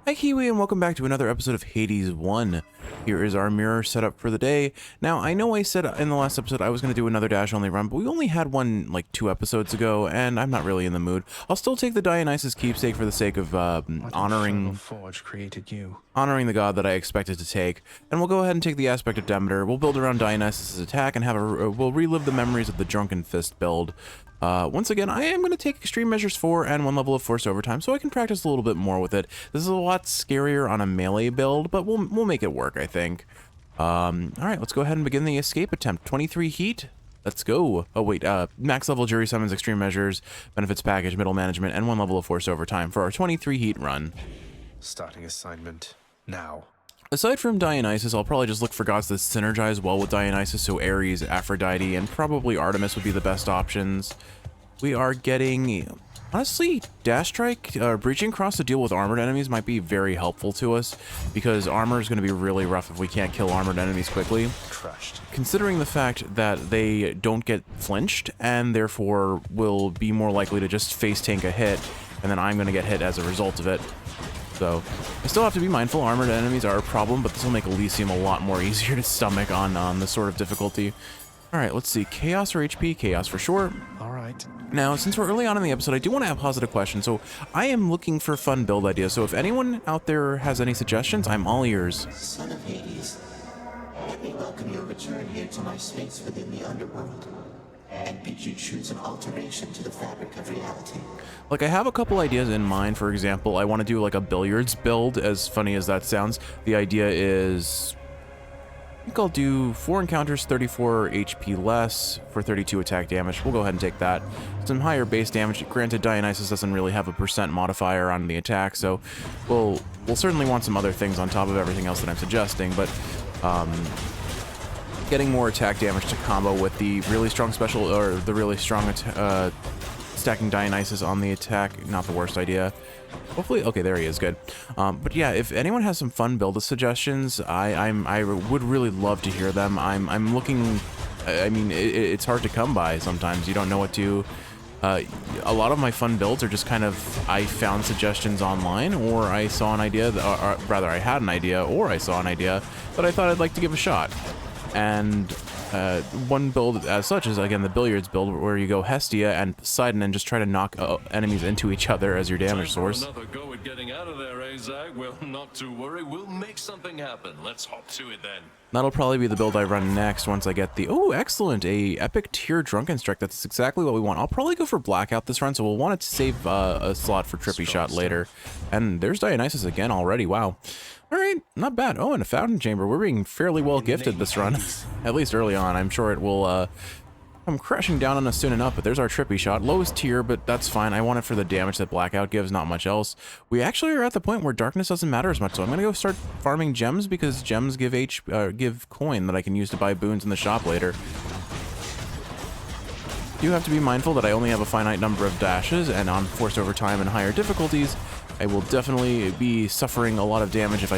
Hi Kiwi, and welcome back to another episode of Hades 1. Here is our mirror setup for the day. Now, I know I said in the last episode I was going to do another dash only run, but we only had one like 2 episodes ago, and I'm not really in the mood. I'll still take the Dionysus keepsake for the sake of honoring the god that I expected to take. And we'll go ahead and take the aspect of Demeter. We'll build around Dionysus' attack and we'll relive the memories of the Drunken Fist build. Once again, I am going to take Extreme Measures 4 and 1 level of Force Overtime so I can practice a little bit more with it. This is a lot scarier on a melee build, but we'll make it work, I think. Alright, let's go ahead and begin the escape attempt. 23 heat. Let's go. Oh wait, max level Jury Summons, Extreme Measures, Benefits Package, Middle Management, and 1 level of Force Overtime for our 23 heat run. Starting assignment now. Aside from Dionysus, I'll probably just look for gods that synergize well with Dionysus, so Ares, Aphrodite, and probably Artemis would be the best options. We are getting, honestly, Dash Strike, Breaching Cross to deal with armored enemies might be very helpful to us, because armor is going to be really rough if we can't kill armored enemies quickly. Crushed. Considering the fact that they don't get flinched, and therefore will be more likely to just face tank a hit, and then I'm going to get hit as a result of it. So, I still have to be mindful, armored enemies are a problem, but this will make Elysium a lot more easier to stomach on this sort of difficulty. Alright, let's see, Chaos or HP? Chaos for sure. Alright. Now, since we're early on in the episode, I do want to pose a question, so I am looking for fun build ideas, so if anyone out there has any suggestions, I'm all ears. Son of Hades, let me welcome your return here to my space within the underworld, and bid you choose an alteration to the fabric of reality. Like, I have a couple ideas in mind. For example, I want to do like a billiards build, as funny as that sounds. The idea is, I think I'll do 4 encounters, 34 HP less for 32 attack damage. We'll go ahead and take that. Some higher base damage. Granted, Dionysus doesn't really have a % modifier on the attack, so we'll certainly want some other things on top of everything else that I'm suggesting, but getting more attack damage to combo with the really strong special, or the really strong stacking Dionysus on the attack, not the worst idea. Hopefully, okay, there he is, good. But yeah, if anyone has some fun build suggestions, I would really love to hear them. I'm looking, I mean, it's hard to come by sometimes. You don't know what to. A lot of my fun builds are just kind of, I found suggestions online, or I saw an idea, or rather I had an idea, or I saw an idea that I thought I'd like to give a shot. And one build as such is, again, the billiards build, where you go Hestia and Poseidon and just try to knock enemies into each other as your damage source. Another go at getting out of there, eh, Zach? Well, not to worry, we'll make something happen. Let's hop to it then. That'll probably be the build I run next once I get the, oh, excellent, a epic tier Drunken Strike. That's exactly what we want. I'll probably go for Blackout this run, so we'll want to save a slot for Trippy Shot later. And there's Dionysus again already, wow. Alright, not bad. Oh, and a Fountain Chamber. We're being fairly well gifted this run, at least early on. I'm sure it will come crashing down on us soon enough, but there's our Trippy Shot. Lowest tier, but that's fine. I want it for the damage that Blackout gives, not much else. We actually are at the point where darkness doesn't matter as much, so I'm going to go start farming gems, because gems give give coin that I can use to buy boons in the shop later. You have to be mindful that I only have a finite number of dashes, and on Force Overtime and higher difficulties, I will definitely be suffering a lot of damage if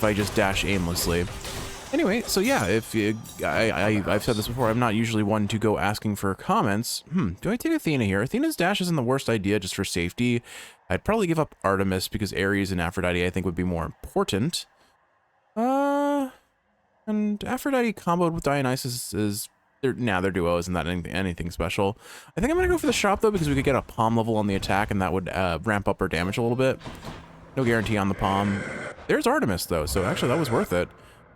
I just dash aimlessly. Anyway, so yeah, I've said this before, I'm not usually one to go asking for comments. Do I take Athena here? Athena's dash isn't the worst idea just for safety. I'd probably give up Artemis, because Ares and Aphrodite I think would be more important. And Aphrodite comboed with Dionysus is... They're duo, isn't that anything special. I think I'm gonna go for the shop though, because we could get a palm level on the attack and that would ramp up our damage a little bit. No guarantee on the palm. There's Artemis though, so actually that was worth it.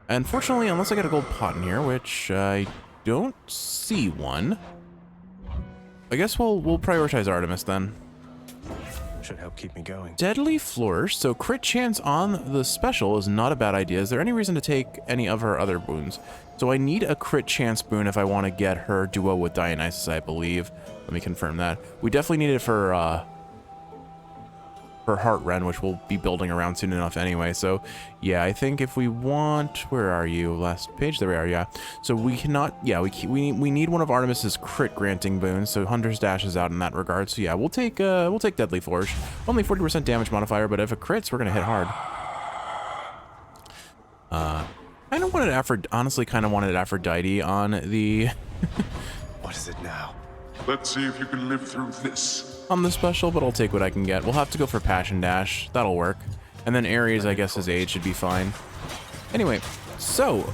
Unfortunately, unless I get a gold pot in here, which I don't see one, I guess we'll prioritize Artemis then. Should help keep me going. Deadly Flourish, so crit chance on the special is not a bad idea. Is there any reason to take any of her other boons? So I need a crit chance boon if I want to get her duo with Dionysus, I believe. Let me confirm that. We definitely need it for Heart Ren, which we'll be building around soon enough anyway. So yeah, I think if we want, where are you? Last page, there we are. Yeah. So we cannot. Yeah, we need one of Artemis's crit granting boons. So Hunter's Dash is out in that regard. So yeah, we'll take Deadly Flourish. Only 40% damage modifier, but if it crits, we're gonna hit hard. Honestly, kind of wanted Aphrodite on the. What is it now? Let's see if you can live through this. On the special, but I'll take what I can get. We'll have to go for Passion Dash. That'll work. And then Ares, I guess his age should be fine. Anyway, so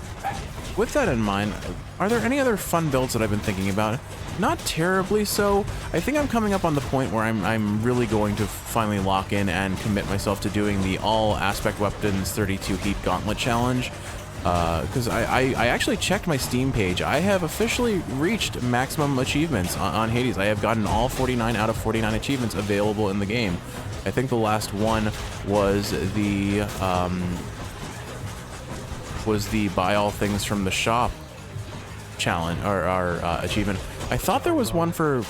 with that in mind, are there any other fun builds that I've been thinking about? Not terribly so. I think I'm coming up on the point where I'm really going to finally lock in and commit myself to doing the all aspect weapons 32 heat gauntlet challenge. Because I actually checked my Steam page. I have officially reached maximum achievements on Hades. I have gotten all 49 out of 49 achievements available in the game. I think the last one was the buy all things from the shop challenge or achievement. I thought there was one for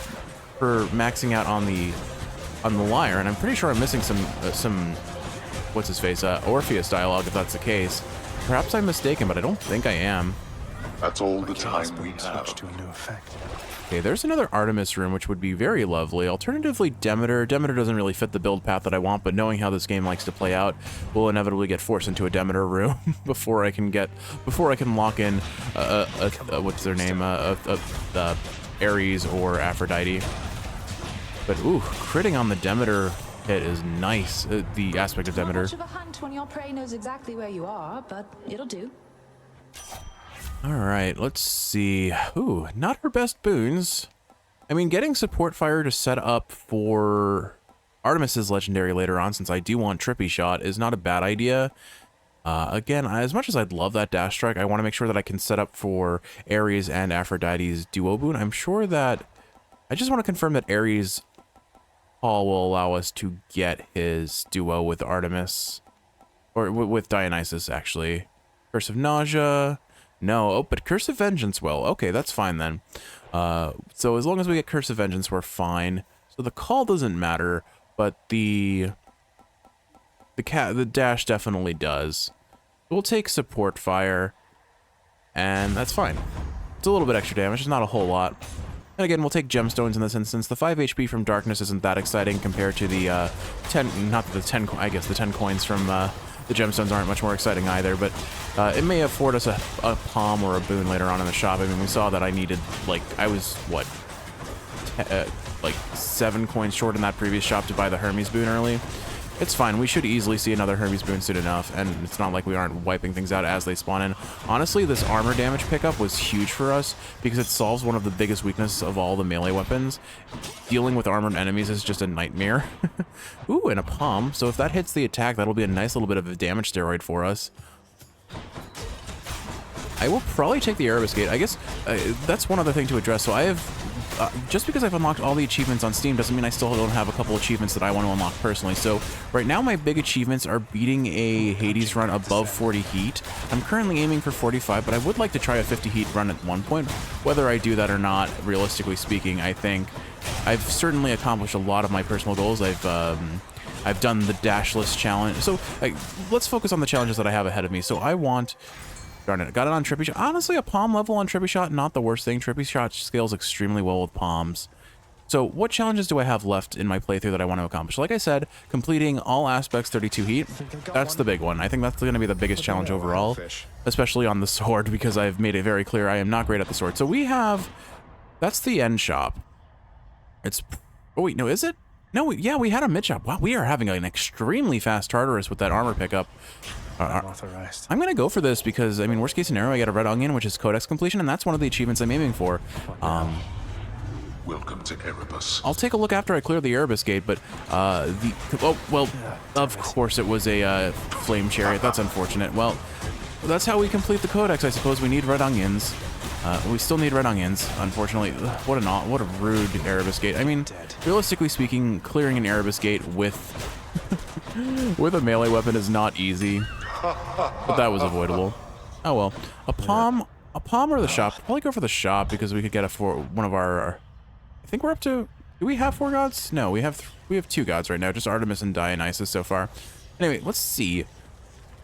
maxing out on the lyre, and I'm pretty sure I'm missing some what's his face Orpheus dialogue if that's the case. Perhaps I'm mistaken, but I don't think I am. That's all the time we Switch have. to a new effect. Okay, there's another Artemis room, which would be very lovely. Alternatively, Demeter. Demeter doesn't really fit the build path that I want, but knowing how this game likes to play out, we'll inevitably get forced into a Demeter room before I can lock in what's their name, Ares or Aphrodite. But ooh, critting on the Demeter hit is nice. The aspect of Demeter. Not much of a hunt when your prey knows exactly where you are, but it'll do. All right, let's see. Ooh, not her best boons. I mean, getting support fire to set up for Artemis's legendary later on, since I do want Trippy Shot, is not a bad idea. Again, as much as I'd love that dash strike, I want to make sure that I can set up for Ares and Aphrodite's duo boon. I'm sure that I just want to confirm that Ares Paul will allow us to get his duo with Artemis, or with Dionysus actually. Curse of Nausea. No, oh, but Curse of Vengeance will. Okay, that's fine then. So as long as we get Curse of Vengeance, we're fine. So the call doesn't matter, but the dash definitely does. We'll take support fire, and that's fine. It's a little bit extra damage, it's not a whole lot. And again, we'll take gemstones in this instance. The 5 HP from Darkness isn't that exciting compared to the 10, not the 10, I guess the 10 coins from the gemstones aren't much more exciting either, but it may afford us a palm or a boon later on in the shop. I mean, we saw that I needed, like, I was, what, like 7 coins short in that previous shop to buy the Hermes boon early. It's fine. We should easily see another Hermes boon soon enough, and it's not like we aren't wiping things out as they spawn in. Honestly, this armor damage pickup was huge for us because it solves one of the biggest weaknesses of all the melee weapons. Dealing with armored enemies is just a nightmare. Ooh, and a palm. So if that hits the attack, that'll be a nice little bit of a damage steroid for us. I will probably take the Erebus Gate. I guess that's one other thing to address. So I have... just because I've unlocked all the achievements on Steam doesn't mean I still don't have a couple achievements that I want to unlock personally. So right now my big achievements are beating a Hades run above 40 heat. I'm currently aiming for 45, but I would like to try a 50 heat run at one point. Whether I do that or not, realistically speaking, I think I've certainly accomplished a lot of my personal goals. I've done the dashless challenge. So let's focus on the challenges that I have ahead of me. So I want... Darn it, got it on Trippy Shot. Honestly, a palm level on Trippy Shot, not the worst thing. Trippy Shot scales extremely well with palms. So what challenges do I have left in my playthrough that I want to accomplish? Like I said, completing all aspects 32 heat, that's the big one. I think that's going to be the biggest challenge overall, especially on the sword, because I've made it very clear I am not great at the sword. So we have, that's the end shop. It's, oh wait, no, is it? No, yeah, we had a mid shop. Wow, we are having an extremely fast Tartarus with that armor pickup. Unauthorized. I'm gonna go for this because, I mean, worst case scenario, I get a red onion, which is codex completion, and that's one of the achievements I'm aiming for. Welcome to Erebus. I'll take a look after I clear the Erebus Gate, but of course it was a flame chariot. That's unfortunate. Well, that's how we complete the codex. I suppose we need red onions. We still need red onions, unfortunately. What a rude Erebus Gate. I mean, realistically speaking, clearing an Erebus Gate with with a melee weapon is not easy, but that was avoidable. Oh well. A palm or the shop? Probably go for the shop because we could get one of our. I think we're up to. Do we have 4 gods? No, we have 2 gods right now. Just Artemis and Dionysus so far. Anyway, let's see.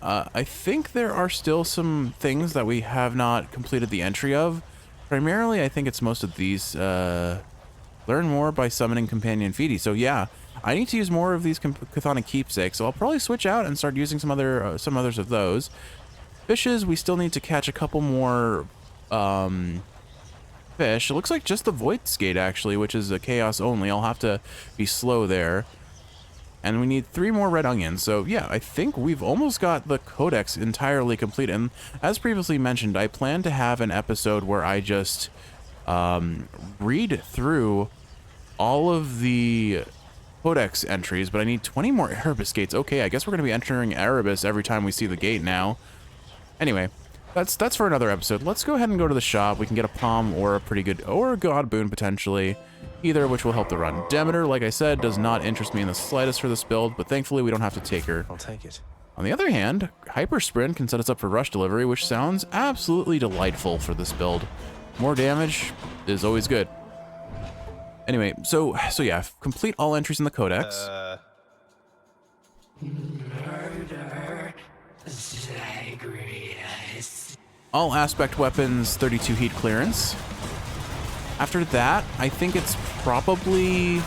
I think there are still some things that we have not completed the entry of. Primarily, I think it's most of these. Learn more by summoning Companion Feedy. So yeah, I need to use more of these Chthonic keepsakes. So I'll probably switch out and start using some others of those. Fishes, we still need to catch a couple more fish. It looks like just the Void Skate actually, which is a chaos only. I'll have to be slow there. And we need 3 more red onions. So yeah, I think we've almost got the codex entirely complete. And as previously mentioned, I plan to have an episode where I just read through all of the codex entries, but I need 20 more Erebus gates. Okay, I guess we're going to be entering Erebus every time we see the gate now. Anyway, that's for another episode. Let's go ahead and go to the shop. We can get a palm or a pretty good, or a god boon potentially. Either of which will help the run. Demeter, like I said, does not interest me in the slightest for this build, but thankfully we don't have to take her. I'll take it. On the other hand, Hyper Sprint can set us up for rush delivery, which sounds absolutely delightful for this build. More damage is always good. Anyway, so yeah, complete all entries in the codex. All aspect weapons, 32 heat clearance. After that, I think it's probably,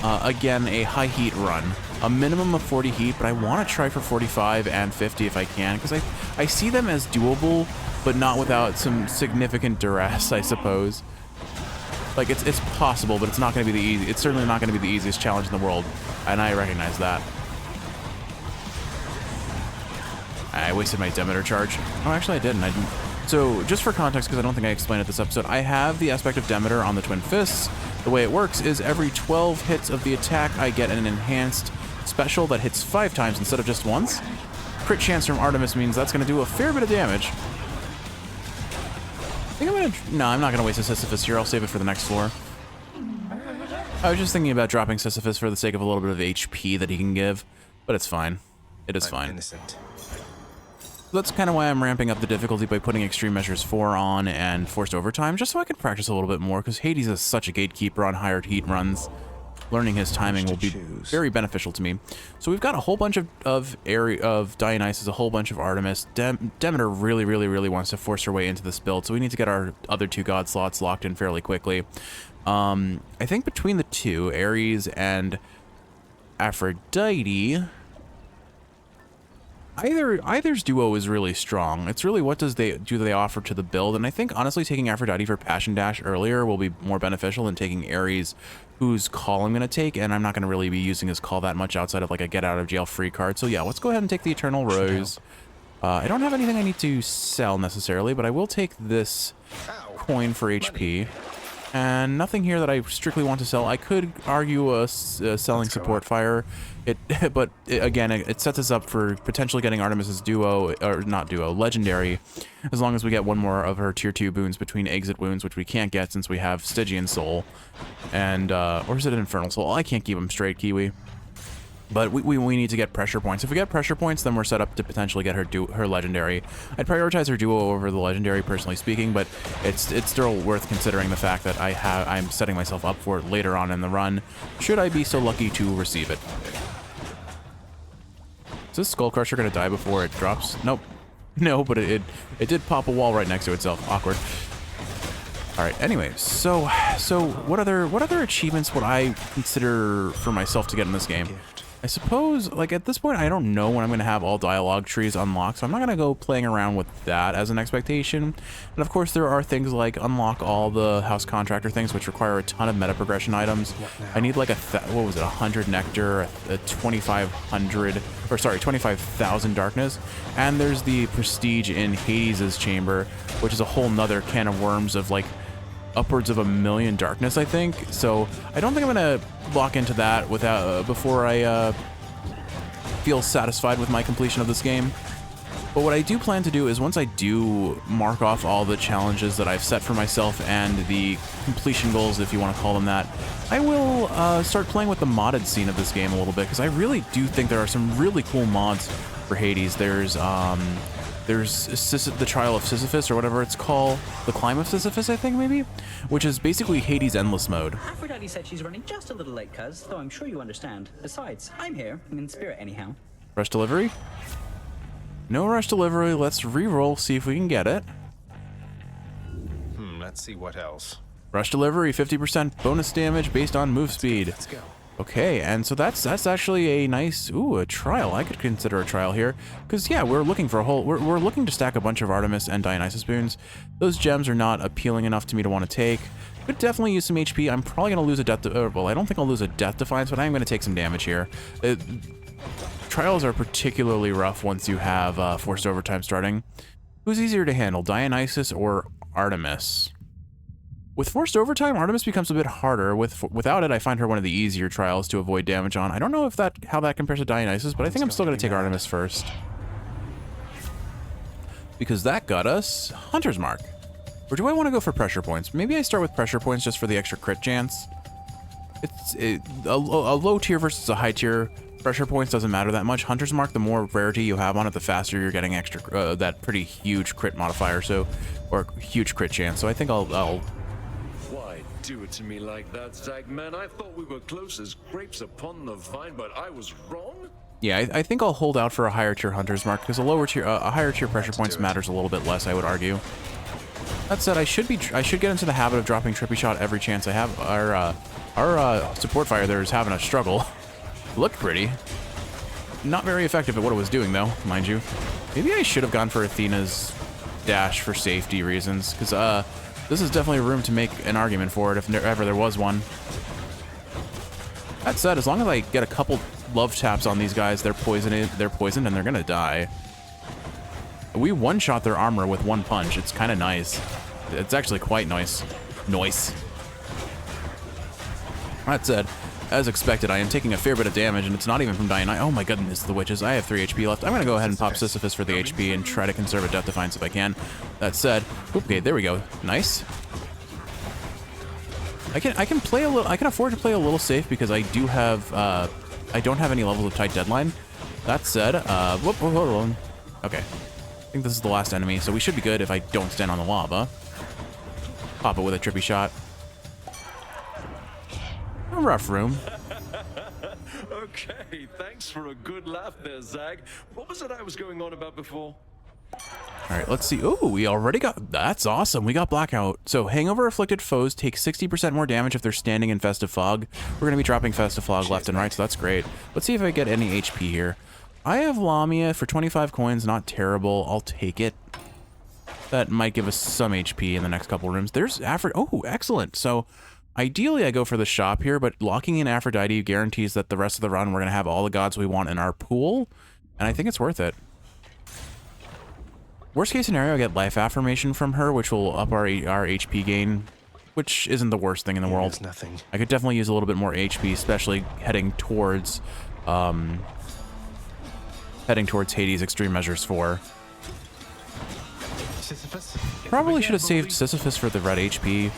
again, a high heat run. A minimum of 40 heat, but I want to try for 45 and 50 if I can, because I see them as doable, but not without some significant duress, I suppose. Like, it's possible, but it's not going to be it's certainly not going to be the easiest challenge in the world, and I recognize that. I wasted my Demeter charge. Oh, actually, I didn't. So, just for context, because I don't think I explained it this episode, I have the aspect of Demeter on the Twin Fists. The way it works is every 12 hits of the attack, I get an enhanced special that hits 5 times instead of just once. Crit chance from Artemis means that's going to do a fair bit of damage. I think I'm going to... No, I'm not going to waste a Sisyphus here. I'll save it for the next floor. I was just thinking about dropping Sisyphus for the sake of a little bit of HP that he can give, but it's fine. It is fine. Innocent. That's kind of why I'm ramping up the difficulty by putting Extreme Measures 4 on and Forced Overtime, just so I can practice a little bit more, because Hades is such a gatekeeper on higher heat runs. Learning his timing will be very beneficial to me. So we've got a whole bunch of Dionysus, a whole bunch of Artemis. Demeter really wants to force her way into this build, so we need to get our other 2 god slots locked in fairly quickly. I think between the 2, Ares and Aphrodite... Either's duo is really strong. It's really what do they offer to the build, and I think honestly taking Aphrodite for Passion Dash earlier will be more beneficial than taking Ares, whose call I'm going to take, and I'm not going to really be using his call that much outside of like a get out of jail free card. So yeah, let's go ahead and take the Eternal Rose. I don't have anything I need to sell necessarily, but I will take this coin for HP. And nothing here that I strictly want to sell. I could argue a selling support fire, but again, it sets us up for potentially getting Artemis's duo, or not duo, legendary, as long as we get one more of her tier 2 boons between exit wounds, which we can't get since we have Stygian Soul, and or is it an Infernal Soul? I can't keep them straight, Kiwi. But we need to get pressure points. If we get pressure points, then we're set up to potentially get her legendary. I'd prioritize her duo over the legendary, personally speaking, but it's still worth considering the fact that I'm setting myself up for it later on in the run, should I be so lucky to receive it. Is this Skull Crusher gonna die before it drops? Nope. No, but it did pop a wall right next to itself. Awkward. All right. Anyway, so what other achievements would I consider for myself to get in this game? I suppose, like, at this point, I don't know when I'm going to have all dialogue trees unlocked, so I'm not going to go playing around with that as an expectation. And of course, there are things like unlock all the house contractor things, which require a ton of meta progression items. I need like what was it, 100 nectar, a 25,000 darkness, and there's the prestige in Hades' chamber, which is a whole nother can of worms of like upwards of 1,000,000 darkness, I think. So I don't think I'm gonna lock into that before I feel satisfied with my completion of this game. But what I do plan to do is once I do mark off all the challenges that I've set for myself and the completion goals, if you want to call them that, I will start playing with the modded scene of this game a little bit, because I really do think there are some really cool mods for Hades. There's the Trial of Sisyphus, or whatever it's called. The Climb of Sisyphus, I think, maybe? Which is basically Hades' Endless mode. Aphrodite said she's running just a little late, cuz, though I'm sure you understand. Besides, I'm here, in spirit anyhow. Rush delivery? No rush delivery. Let's re-roll, see if we can get it. Let's see what else. Rush delivery, 50% bonus damage based on move speed. Let's go. Okay, and so that's actually a nice, a trial. I could consider a trial here, because yeah, we're looking for we're looking to stack a bunch of Artemis and Dionysus boons. Those gems are not appealing enough to me to want to take. Could definitely use some HP. I'm probably gonna lose a death. Well, I don't think I'll lose a death defiance, but I am gonna take some damage here. Trials are particularly rough once you have forced overtime starting. Who's easier to handle, Dionysus or Artemis? With forced overtime, Artemis becomes a bit harder. Without it, I find her one of the easier trials to avoid damage on. I don't know if how that compares to Dionysus, but I think I'm still going to take Artemis first. Because that got us Hunter's Mark. Or do I want to go for pressure points? Maybe I start with pressure points just for the extra crit chance. A low tier versus a high tier. Pressure points doesn't matter that much. Hunter's Mark, the more rarity you have on it, the faster you're getting extra that pretty huge crit modifier, or huge crit chance. So I think I'll Why do it to me like that, Zag? Man, I thought we were close as grapes upon the vine, but I was wrong? yeah, I think I'll hold out for a higher tier Hunter's Mark, because a higher tier pressure points matters a little bit less, I would argue. That said, I should get into the habit of dropping Trippy Shot every chance I have. Our support fire there is having a struggle. Looked pretty. Not very effective at what it was doing, though, mind you. Maybe I should have gone for Athena's dash for safety reasons, because this is definitely room to make an argument for it if ever there was one. That said, as long as I get a couple love taps on these guys, they're poisoned and they're gonna die. We one-shot their armor with one punch. It's kind of nice. It's actually quite nice. Nice. That said, as expected, I am taking a fair bit of damage, and it's not even from Dionysus. Oh my goodness, the witches. I have 3 HP left. I'm going to go ahead and pop Sisyphus for the HP and try to conserve a Death Defiance if I can. That said, okay, there we go. Nice. I can play a little. I can afford to play a little safe because I do have. I don't have any levels of tight deadline. That said, hold on. Okay, I think this is the last enemy, so we should be good if I don't stand on the lava. Pop it with a Trippy Shot. A rough room. Okay, thanks for a good laugh there, Zag. What was it I was going on about before? All right, let's see. Oh, we already got... That's awesome. We got Blackout. So, Hangover Afflicted foes take 60% more damage if they're standing in Festive Fog. We're going to be dropping Festive Fog left and right, so that's great. Let's see if I get any HP here. I have Lamia for 25 coins. Not terrible. I'll take it. That might give us some HP in the next couple rooms. There's Aphrodite. Oh, excellent. So... ideally, I go for the shop here, but locking in Aphrodite guarantees that the rest of the run we're going to have all the gods we want in our pool, and I think it's worth it. Worst case scenario, I get Life Affirmation from her, which will up our HP gain, which isn't the worst thing in the world. Nothing. I could definitely use a little bit more HP, especially heading towards Hades Extreme Measures 4. Sisyphus? Probably should have saved Sisyphus for the red HP,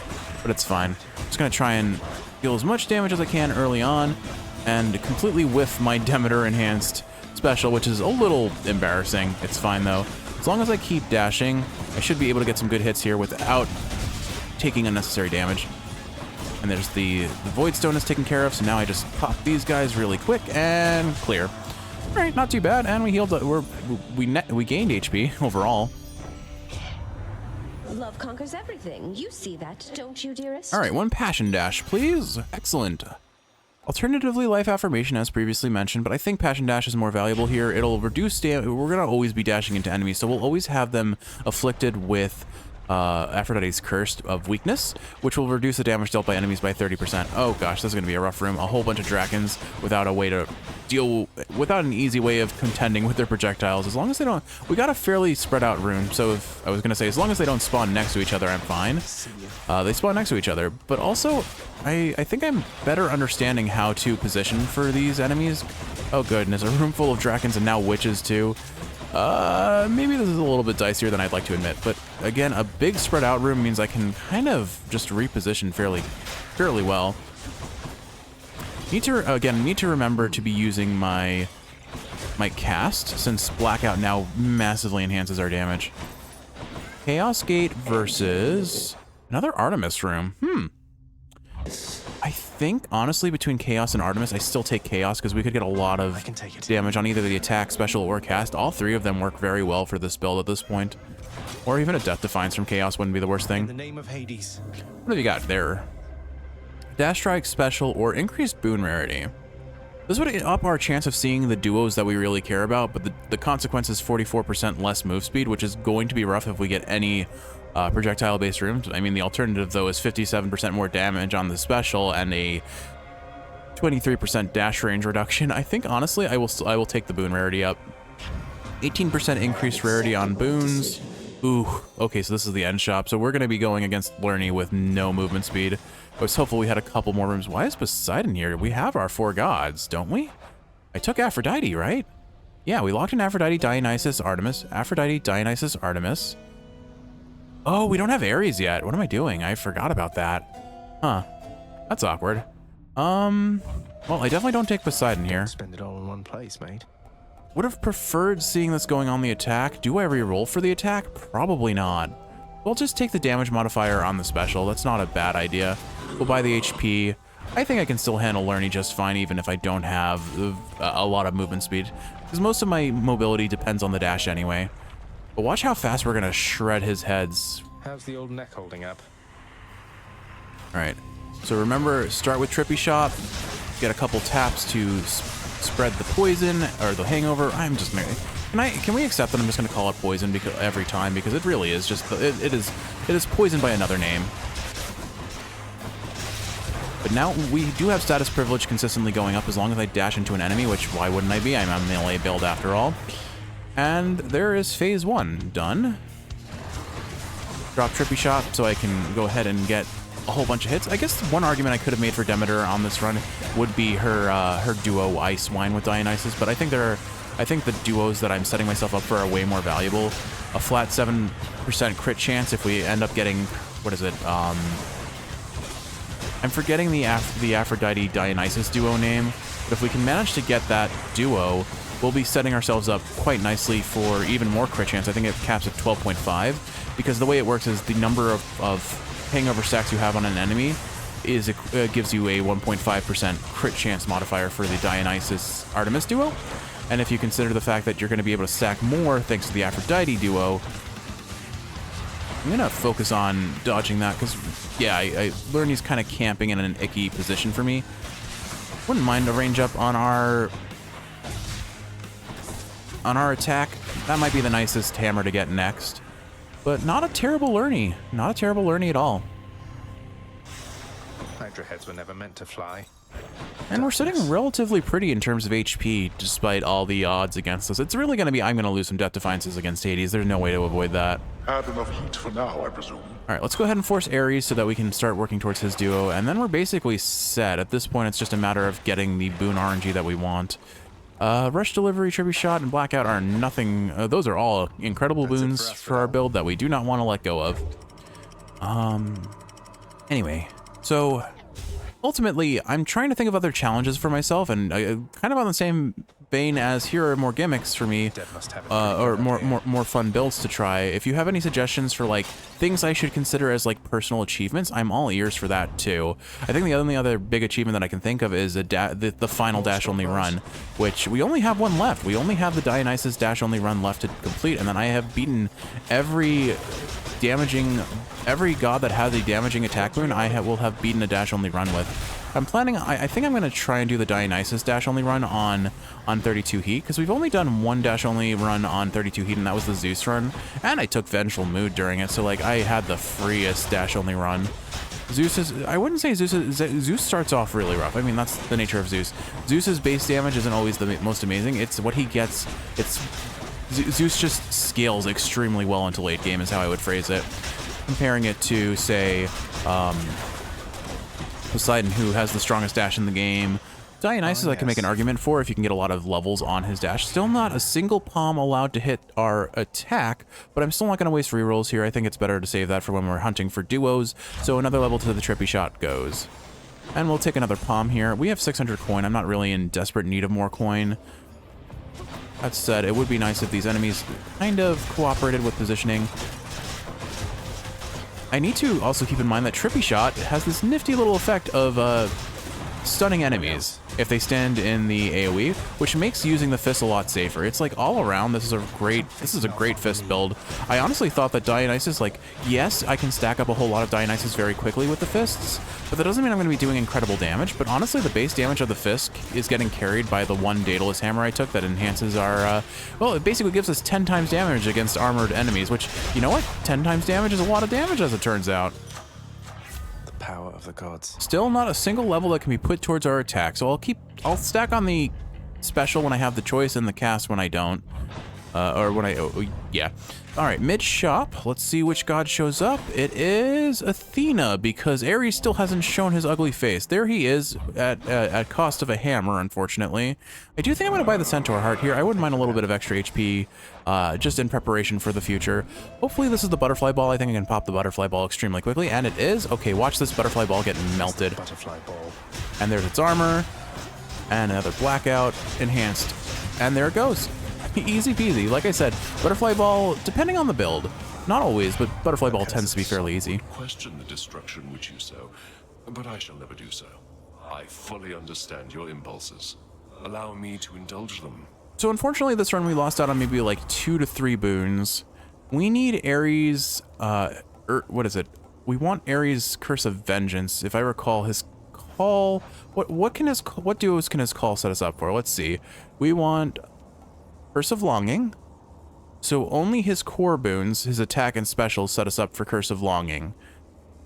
but it's fine. I'm just going to try and deal as much damage as I can early on and completely whiff my Demeter Enhanced Special, which is a little embarrassing. It's fine, though. As long as I keep dashing, I should be able to get some good hits here without taking unnecessary damage. And there's the Void Stone is taken care of, so now I just pop these guys really quick and clear. All right, not too bad, and we healed. We gained HP overall. Love conquers everything. You see that, don't you, dearest? All right, 1 Passion Dash, please. Excellent. Alternatively, Life Affirmation, as previously mentioned, but I think Passion Dash is more valuable here. It'll reduce damage. We're going to always be dashing into enemies, so we'll always have them afflicted with Aphrodite's Curse of Weakness, which will reduce the damage dealt by enemies by 30%. Oh gosh, this is going to be a rough room. A whole bunch of Drakens without a way to deal, without an easy way of contending with their projectiles. As long as they don't, we got a fairly spread out room, so if I was going to say, as long as they don't spawn next to each other, I'm fine. They spawn next to each other, but also, I think I'm better understanding how to position for these enemies. Oh goodness, a room full of Drakens and now witches too. Maybe this is a little bit dicier than I'd like to admit, but again, a big spread out room means I can kind of just reposition fairly well. Need to remember to be using my cast, since Blackout now massively enhances our damage. Chaos Gate versus another Artemis room. I think, honestly, between Chaos and Artemis, I still take Chaos because we could get a lot of damage on either the attack, special, or cast. All 3 of them work very well for this build at this point. Or even a Death Defiance from Chaos wouldn't be the worst thing. In the name of Hades. What have you got there? Dash Strike Special, or increased boon rarity. This would up our chance of seeing the duos that we really care about, but the consequence is 44% less move speed, which is going to be rough if we get any projectile-based rooms. I mean, the alternative, though, is 57% more damage on the special and a 23% dash range reduction. I think, honestly, I will take the boon rarity up. 18% increased rarity on boons. Ooh, okay, so this is the end shop. So we're going to be going against Lerny with no movement speed. I was hopeful we had a couple more rooms. Why is Poseidon here? We have our 4 gods, don't we? I took Aphrodite, right? Yeah, we locked in Aphrodite, Dionysus, Artemis. Aphrodite, Dionysus, Artemis. Oh, we don't have Ares yet. What am I doing? I forgot about that. Huh. That's awkward. Well, I definitely don't take Poseidon here. Spend it all in one place, mate. Would have preferred seeing this going on the attack. Do I re-roll for the attack? Probably not. We'll just take the damage modifier on the special. That's not a bad idea. We'll buy the HP. I think I can still handle Lerny just fine, even if I don't have a lot of movement speed, because most of my mobility depends on the dash anyway. But watch how fast we're gonna shred his heads. How's the old neck holding up? All right. So remember, start with Trippy Shot. Get a couple taps to spread the poison or the hangover. I'm just can we accept that I'm just gonna call it poison because every time, because it really is just it is poisoned by another name. But now we do have status privilege consistently going up as long as I dash into an enemy, which why wouldn't I be? I'm a melee build after all. And there is phase 1 done. Drop Trippy Shot so I can go ahead and get a whole bunch of hits. I guess one argument I could have made for Demeter on this run would be her duo Ice Wine with Dionysus, but I think the duos that I'm setting myself up for are way more valuable. A flat 7% crit chance if we end up getting, what is it? I'm forgetting the Aphrodite Dionysus duo name, but if we can manage to get that duo, we'll be setting ourselves up quite nicely for even more crit chance. I think it caps at 12.5, because the way it works is the number of hangover stacks you have on an enemy is gives you a 1.5% crit chance modifier for the Dionysus Artemis duo. And if you consider the fact that you're going to be able to stack more thanks to the Aphrodite duo, I'm going to focus on dodging that because, yeah, Lerny's kind of camping in an icky position for me. Wouldn't mind a range up on our attack. That might be the nicest hammer to get next. But not a terrible Lerny. Not a terrible Lerny at all. Hydra heads were never meant to fly. And we're sitting relatively pretty in terms of HP, despite all the odds against us. It's really going to be, I'm going to lose some Death Defiances against Hades. There's no way to avoid that. Had enough heat for now, I presume. All right, let's go ahead and force Ares so that we can start working towards his duo, and then we're basically set. At this point, it's just a matter of getting the boon RNG that we want. Rush Delivery, Trippy Shot, and Blackout are nothing. Those are all incredible boons for our build that we do not want to let go of. Anyway, so ultimately, I'm trying to think of other challenges for myself, and kind of on the same vein as here are more gimmicks for me, or more fun builds to try. If you have any suggestions for like things I should consider as like personal achievements, I'm all ears for that too. I think the only other big achievement that I can think of is the final dash only run, which we only have one left. We only have the Dionysus dash only run left to complete, and then I have beaten every god that has a damaging attack boon. Will have beaten a dash only run with. I'm planning, I think I'm going to try and do the Dionysus dash only run on 32 heat, because we've only done one dash only run on 32 heat, and that was the Zeus run, and I took Vengeful Mood during it, so like I had the freest dash only run. I wouldn't say Zeus starts off really rough. I mean, that's the nature of Zeus. Zeus's base damage isn't always the most amazing. It's what he gets. Zeus just scales extremely well into late game is how I would phrase it. Comparing it to, say, Poseidon, who has the strongest dash in the game. Dionysus, I can make an argument for if you can get a lot of levels on his dash. Still not a single palm allowed to hit our attack, but I'm still not going to waste rerolls here. I think it's better to save that for when we're hunting for duos. So another level to the Trippy Shot goes. And we'll take another palm here. We have 600 coin. I'm not really in desperate need of more coin. That said, it would be nice if these enemies kind of cooperated with positioning. I need to also keep in mind that Trippy Shot has this nifty little effect of stunning enemies. if they stand in the AoE, which makes using the fist a lot safer. It's like all around, this is a great fist build. I honestly thought that Dionysus, like, yes, I can stack up a whole lot of Dionysus very quickly with the fists, but that doesn't mean I'm going to be doing incredible damage. But honestly, the base damage of the fist is getting carried by the one Daedalus hammer I took that enhances our, well, it basically gives us 10 times damage against armored enemies, which, you know what? 10 times damage is a lot of damage as it turns out. Power of the gods. Still not a single level that can be put towards our attack, so I'll stack on the special when I have the choice and the cast when I don't. Or when yeah. All right, mid-shop. Let's see which god shows up. It is Athena, because Ares still hasn't shown his ugly face. There he is, at cost of a hammer, unfortunately. I do think I'm going to buy the Centaur Heart here. I wouldn't mind a little bit of extra HP, just in preparation for the future. Hopefully this is the Butterfly Ball. I think I can pop the Butterfly Ball extremely quickly, and it is. Okay, watch this Butterfly Ball get melted. Butterfly ball. And there's its armor, and another Blackout, enhanced, and there it goes. Easy peasy. Like I said, Butterfly Ball, depending on the build, not always, but Butterfly Ball tends to be fairly easy. Question the destruction which you sow, but I shall never do so. I fully understand your impulses. Allow me to indulge them. So unfortunately, this run we lost out on maybe like 2 to 3 boons. We need Ares, what is it? We want Ares' Curse of Vengeance. If I recall, his call, what duos can his call set us up for? Let's see. We want Curse of Longing. So only his core boons, his attack and special, set us up for Curse of Longing.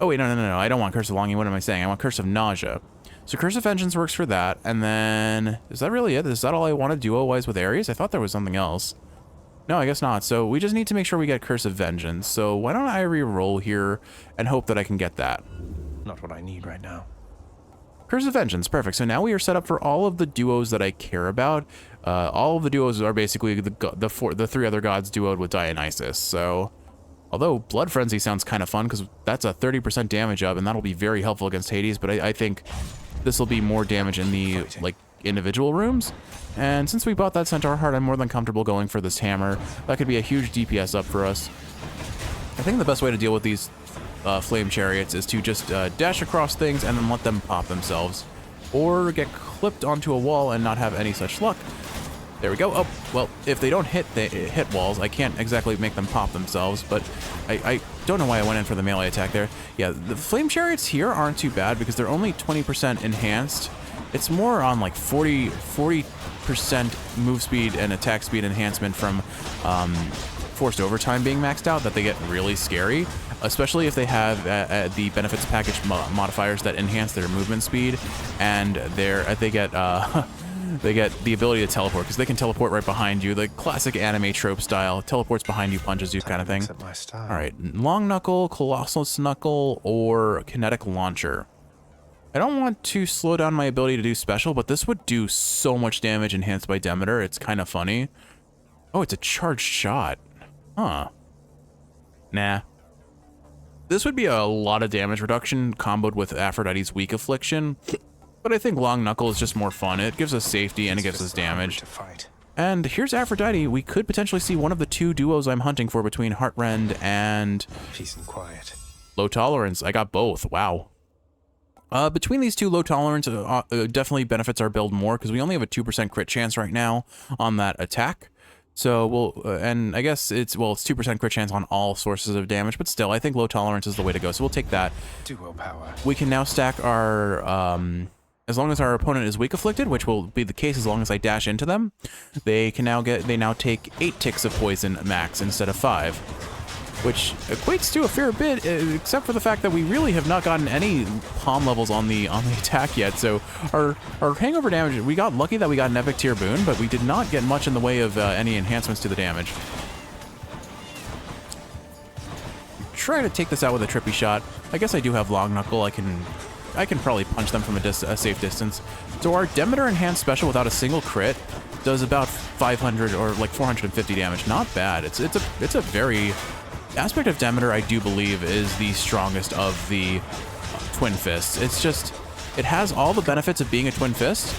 Oh wait, no, I don't want Curse of Longing. What am I saying? I want Curse of Nausea. So Curse of Vengeance works for that, and then is that really it? Is that all I wanted duo-wise with Ares? I thought there was something else. No, I guess not. So we just need to make sure we get Curse of Vengeance. So why don't I re-roll here and hope that I can get that? Not what I need right now. Curse of Vengeance, perfect. So now we are set up for all of the duos that I care about. All of the duos are basically the 3 other gods duoed with Dionysus. So, although Blood Frenzy sounds kind of fun because that's a 30% damage up, and that'll be very helpful against Hades. But I think this will be more damage in the like individual rooms. And since we bought that Centaur Heart, I'm more than comfortable going for this hammer. That could be a huge DPS up for us. I think the best way to deal with these flame chariots is to just dash across things and then let them pop themselves, or get clipped onto a wall and not have any such luck. There we go. Oh, well, if they don't hit walls, I can't exactly make them pop themselves, but I don't know why I went in for the melee attack there. Yeah, the flame chariots here aren't too bad because they're only 20% enhanced. It's more on like 40% move speed and attack speed enhancement from forced overtime being maxed out that they get really scary, especially if they have the benefits package modifiers that enhance their movement speed, and they get the ability to teleport, because they can teleport right behind you, the classic anime trope style, teleports behind you, punches you kind of thing. All right, Long Knuckle, Colossal Knuckle, or Kinetic Launcher. I don't want to slow down my ability to do special, but this would do so much damage enhanced by Demeter. It's kind of funny. Oh, it's a charged shot. Huh. Nah. This would be a lot of damage reduction comboed with Aphrodite's Weak Affliction, but I think Long Knuckle is just more fun. It gives us safety and it gives us damage. And here's Aphrodite. We could potentially see one of the 2 duos I'm hunting for between Heartrend and Peace and quiet. Low Tolerance. I got both. Wow. Between these 2, Low Tolerance definitely benefits our build more because we only have a 2% crit chance right now on that attack. So and I guess it's 2% crit chance on all sources of damage, but still, I think Low Tolerance is the way to go. So we'll take that. Duo power. We can now stack our, as long as our opponent is weak afflicted, which will be the case as long as I dash into them, they now take 8 ticks of poison max instead of 5, which equates to a fair bit, except for the fact that we really have not gotten any palm levels on the attack yet. So our hangover damage, we got lucky that we got an epic tier boon, but we did not get much in the way of any enhancements to the damage. Try to take this out with a trippy shot. I guess I do have Long Knuckle. I can probably punch them from a safe distance. So our Demeter enhanced special without a single crit does about 500 or like 450 damage. Not bad. It's a very aspect of Demeter, I do believe, is the strongest of the Twin Fists. It's just, it has all the benefits of being a Twin Fist,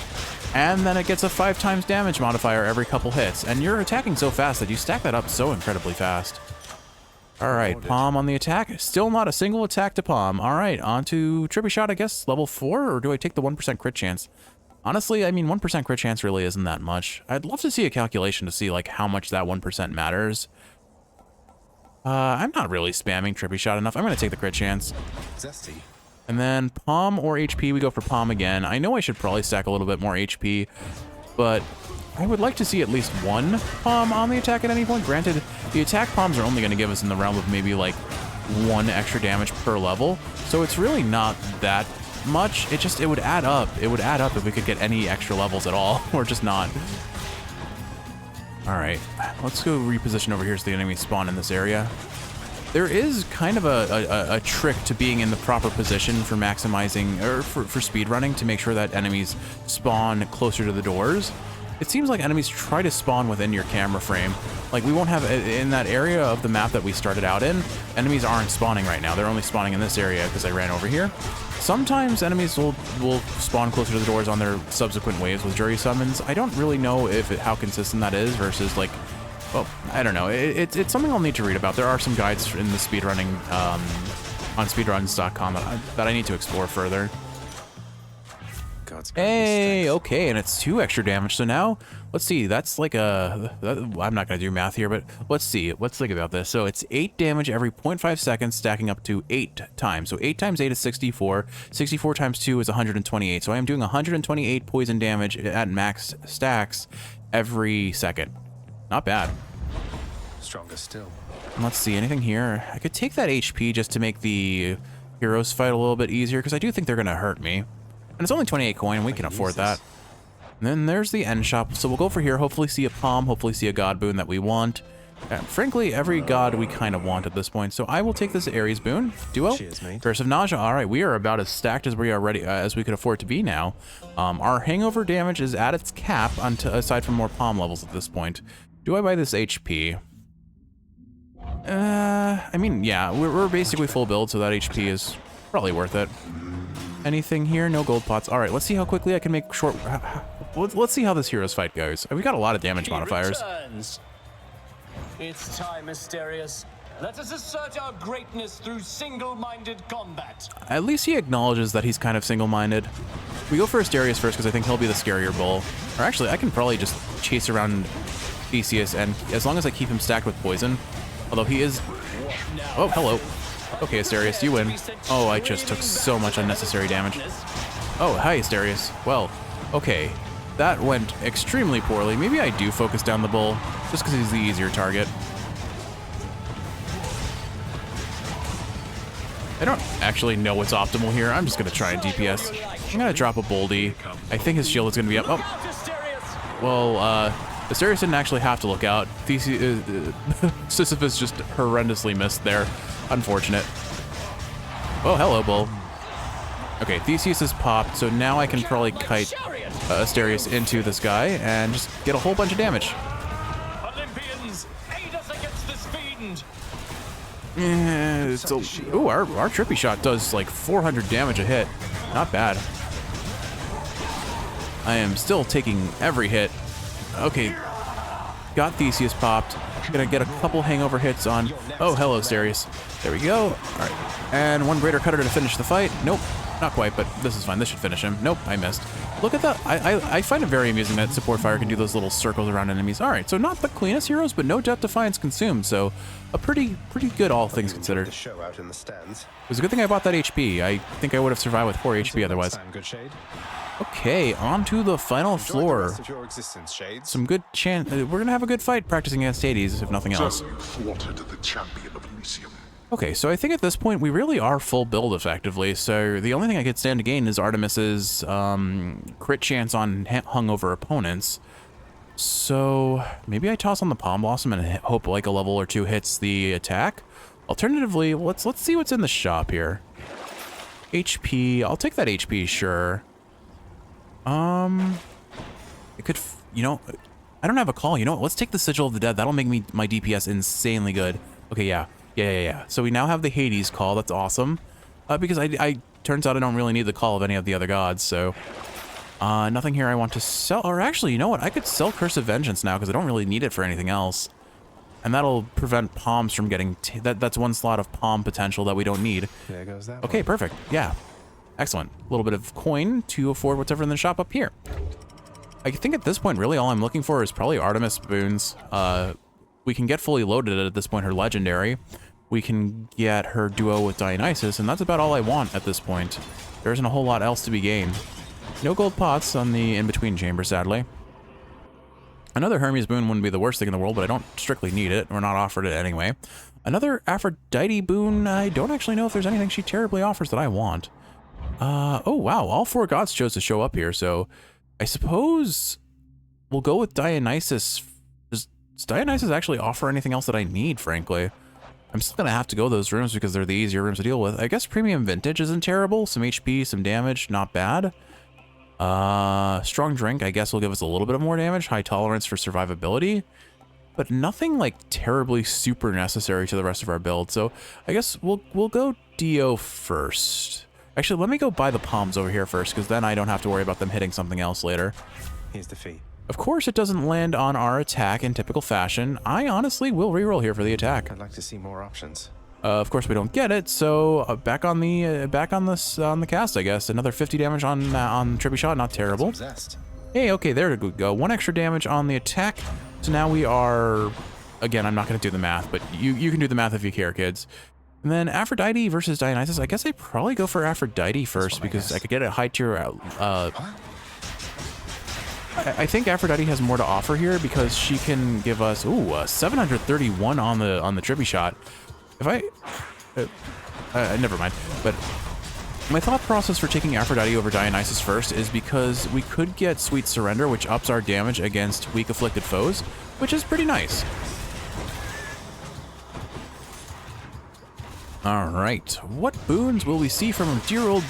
and then it gets a 5 times damage modifier every couple hits, and you're attacking so fast that you stack that up so incredibly fast. All right, Palm on the attack. Still not a single attack to Palm. All right, on to Trippy Shot, I guess, level 4, or do I take the 1% crit chance? Honestly, I mean, 1% crit chance really isn't that much. I'd love to see a calculation to see, like, how much that 1% matters. I'm not really spamming Trippy Shot enough. I'm going to take the crit chance. Zesty. And then Palm or HP, we go for Palm again. I know I should probably stack a little bit more HP, but I would like to see at least one Palm on the attack at any point. Granted, the attack Palms are only going to give us in the realm of maybe, like, 1 extra damage per level, so it's really not that much. It would add up. It would add up if we could get any extra levels at all, or just not. All right, let's go reposition over here so the enemies spawn in this area. There is kind of a trick to being in the proper position for maximizing, or for speedrunning, to make sure that enemies spawn closer to the doors. It seems like enemies try to spawn within your camera frame. Like, we won't have, in that area of the map that we started out in, enemies aren't spawning right now. They're only spawning in this area because I ran over here. Sometimes enemies will spawn closer to the doors on their subsequent waves with jury summons. I don't really know how consistent that is versus, like, well, I don't know. It's something I'll need to read about. There are some guides in the speedrunning on speedruns.com that I need to explore further. Hey, okay, and it's 2 extra damage. So now, let's see, that's like I'm not going to do math here, but let's see. Let's think about this. So it's 8 damage every 0.5 seconds, stacking up to 8 times. So 8 times 8 is 64. 64 times 2 is 128. So I am doing 128 poison damage at max stacks every second. Not bad. Stronger still. And let's see, anything here? I could take that HP just to make the heroes fight a little bit easier, because I do think they're going to hurt me. And it's only 28 coin, we can afford that. And then there's the end shop, so we'll go for here, hopefully see a Palm, hopefully see a God boon that we want. Frankly, every god we kind of want at this point, so I will take this Ares boon. Duo. Cheers, mate. Curse of Nausea. All right, we are about as stacked as we are ready, as we could afford to be now. Our hangover damage is at its cap, aside from more Palm levels at this point. Do I buy this HP? I mean, yeah, we're basically full build, so that HP is probably worth it. Anything here? No gold pots. All right, let's see how quickly I can make short... Let's see how this hero's fight goes. We got a lot of damage modifiers. Returns. It's time, Asterius. Let us assert our greatness through single-minded combat. At least he acknowledges that he's kind of single-minded. We go for Asterius first because I think he'll be the scarier bull. Or actually, I can probably just chase around Theseus, and as long as I keep him stacked with poison, although he is... Oh, hello. Okay, Asterius, you win. Oh, I just took so much unnecessary damage. Oh, hi, Asterius. Well, okay. That went extremely poorly. Maybe I do focus down the bull, just because he's the easier target. I don't actually know what's optimal here. I'm just going to try and DPS. I'm going to drop a Boldy. I think his shield is going to be up. Oh. Well, Asterius didn't actually have to look out. Sisyphus just horrendously missed there. Unfortunate. Oh, hello, bull. Okay, Theseus is popped, so now I can probably kite Asterius into this guy and just get a whole bunch of damage. Olympians, aid us against this fiend. Ooh, our Trippy Shot does like 400 damage a hit. Not bad. I am still taking every hit. Okay, got Theseus popped. Gonna get a couple hangover hits on... Oh, hello, Asterius. There we go. All right. And one greater cutter to finish the fight. Nope, not quite, but this is fine. This should finish him. Nope, I missed. Look at that. I find it very amusing that Support Fire can do those little circles around enemies. All right, so not the cleanest heroes, but no Death Defiance consumed, so a pretty good, all things considered. The show out in the stands. It was a good thing I bought that HP. I think I would have survived with 4 HP otherwise. Good shade. Okay, on to the final floor. The rest of your existence, Shades. Some good chance. We're gonna have a good fight practicing against Hades, if nothing else. So you thwarted the champion of Elysium. Okay, so I think at this point we really are full build effectively. So the only thing I could stand to gain is Artemis's crit chance on hungover opponents. So maybe I toss on the Palm Blossom and hope like a level or 2 hits the attack. Alternatively, let's see what's in the shop here. HP. I'll take that HP, sure. It could, you know, I don't have a call. You know what? Let's take the Sigil of the Dead. That'll make my DPS insanely good. Okay, yeah. So we now have the Hades call. That's awesome. Because I turns out I don't really need the call of any of the other gods. So, nothing here I want to sell. Or actually, you know what? I could sell Curse of Vengeance now because I don't really need it for anything else. And that'll prevent Palms from getting... that's one slot of Palm potential that we don't need. There goes that Okay, one. perfect. Yeah. Excellent. A little bit of coin to afford whatever in the shop up here. I think at this point, really, all I'm looking for is probably Artemis boons. We can get fully loaded at this point, her legendary. We can get her duo with Dionysus, and that's about all I want at this point. There isn't a whole lot else to be gained. No gold pots on the in-between chamber, sadly. Another Hermes boon wouldn't be the worst thing in the world, but I don't strictly need it. We're not offered it anyway. Another Aphrodite boon, I don't actually know if there's anything she terribly offers that I want. Oh wow, all 4 gods chose to show up here, so I suppose we'll go with Dionysus. Does Dionysus actually offer anything else that I need, frankly? I'm still gonna have to go those rooms because they're the easier rooms to deal with. I guess Premium Vintage isn't terrible. Some HP, some damage, not bad. Strong Drink, I guess, will give us a little bit of more damage. High Tolerance for survivability, but nothing like terribly super necessary to the rest of our build. So I guess we'll go Dio first. Actually, let me go buy the palms over here first, because then I don't have to worry about them hitting something else later. Here's the fee. Of course, it doesn't land on our attack in typical fashion. I honestly will reroll here for the attack. I'd like to see more options. Of course, we don't get it, so back on the cast, I guess. Another 50 damage on Trippy Shot, not terrible. Hey, okay, there we go. 1 extra damage on the attack. So now we are, again, I'm not going to do the math, but you can do the math if you care, kids. And then Aphrodite versus Dionysus. I guess I'd probably go for Aphrodite first because I could get a high tier. I think Aphrodite has more to offer here because she can give us 731 on the Trippy Shot. If never mind. But my thought process for taking Aphrodite over Dionysus first is because we could get Sweet Surrender, which ups our damage against weak afflicted foes, which is pretty nice. All right, what boons will we see from dear old